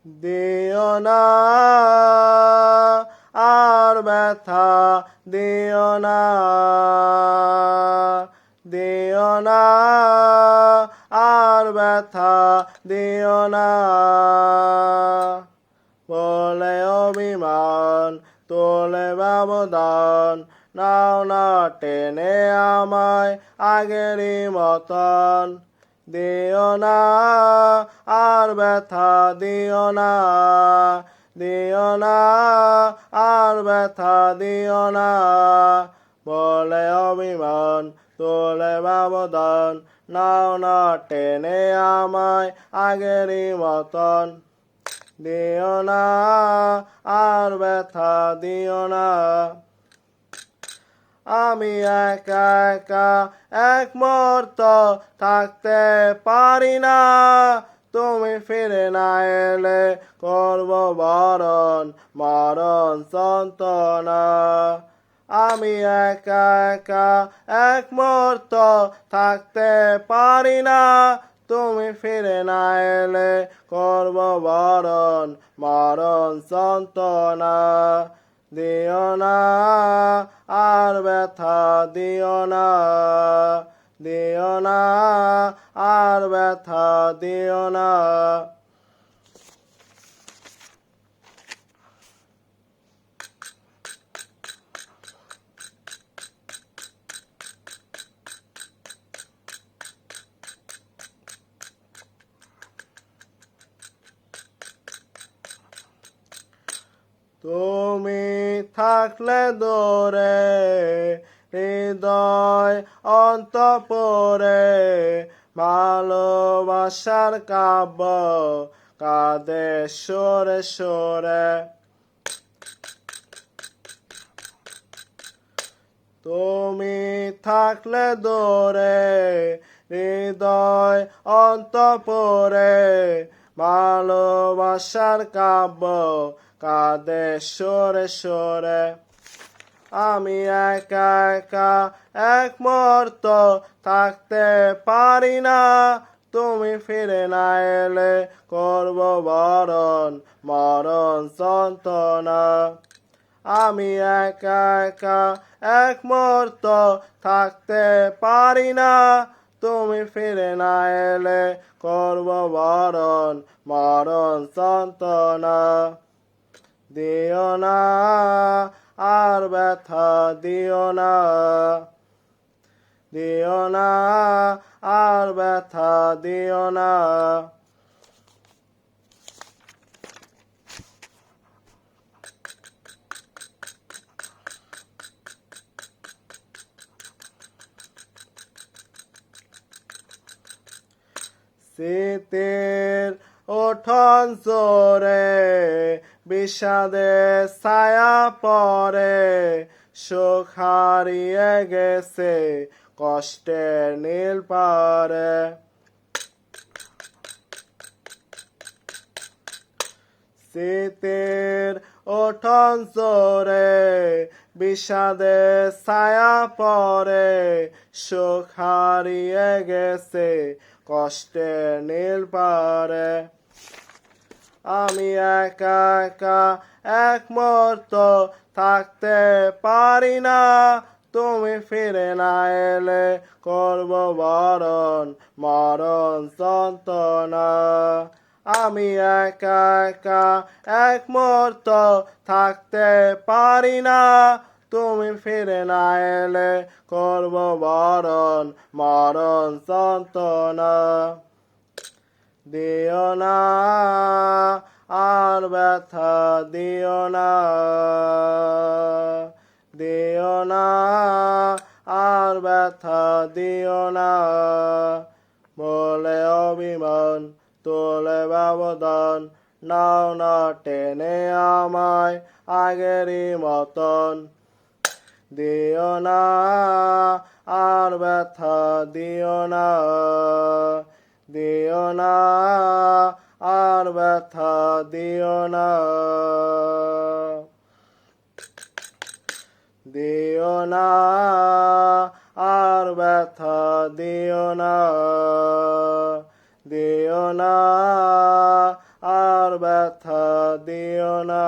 দিও না আর ব্যথা দিও না, দিও না আর ব্যথা দিও না। বলে অভিমান তোলে ব্যবধান, নাও না টেনে আমায় আগেরই মতন। দিও না আর ব্যথা দিও না, দিও না আর ব্যথা দিও না। বলে অভিমান তোলে ব্যবধান, নাও না টেনে আমায় আগেরই মতন। দিও না আর ব্যথা দিও না। আমি একা একা এক মুহূর্ত থাকতে পারি না, তুমি ফিরে না এলে করব বরণ মরণ যন্ত্রণা। আমি একা একা এক মুহূর্ত থাকতে পারি না, তুমি ফিরে না এলে করব বরণ মরণ যন্ত্রণা। দিও না আর ব্যথা দিও না, দিও না আর ব্যথা দিও না। তুমি থাকলে দূরে হৃদয় অন্তঃপুরে, ভালোবাসার কাব্য কাঁদে সুরে সুরে। তুমি থাকলে দূরে হৃদয় অন্তঃপুরে, ভালোবাসার কাব্য কাঁদে সুরে সুরে। আমি একা একা এক মুহূর্ত থাকতে পারি না, তুমি ফিরে না এলে করব বরণ মরণ যন্ত্রণা। আমি একা একা এক মুহূর্ত থাকতে পারি না, তুমি ফিরে না এলে করব বরণ মরণ যন্ত্রণা। দিও না আর ব্যথা দিও না, দিও না আর ব্যথা দিও না। শীতের ওঠন জোরে বিষাদে ছায়া পরে, সুখ হারিয়ে গেছে কষ্টের নীল পারে। শীতের ওঠন জোরে বিষাদে ছায়া পরে, সুখ হারিয়ে গেছে কষ্টের নীল পারে। আমি একা একা এক মুহূর্ত থাকতে পারি না, তুমি ফিরে না এলে করব বরণ মরণ যন্ত্রণা। আমি একা একা এক মুহূর্ত থাকতে পারি না, তুমি ফিরে না এলে করব বরণ মরণ যন্ত্রণা। দিও না আর ব্যথা দিও না, দিও না আর ব্যথা দিও না। বলে অভিমান তোলে ব্যবধান, নাও না টেনে আমায় আগেরই মতন। দিও না আর ব্যথা দিও না, দিও না আর ব্যথা দিও না। দিও না আর ব্যথা দিও না, দিও না আর ব্যথা দিও না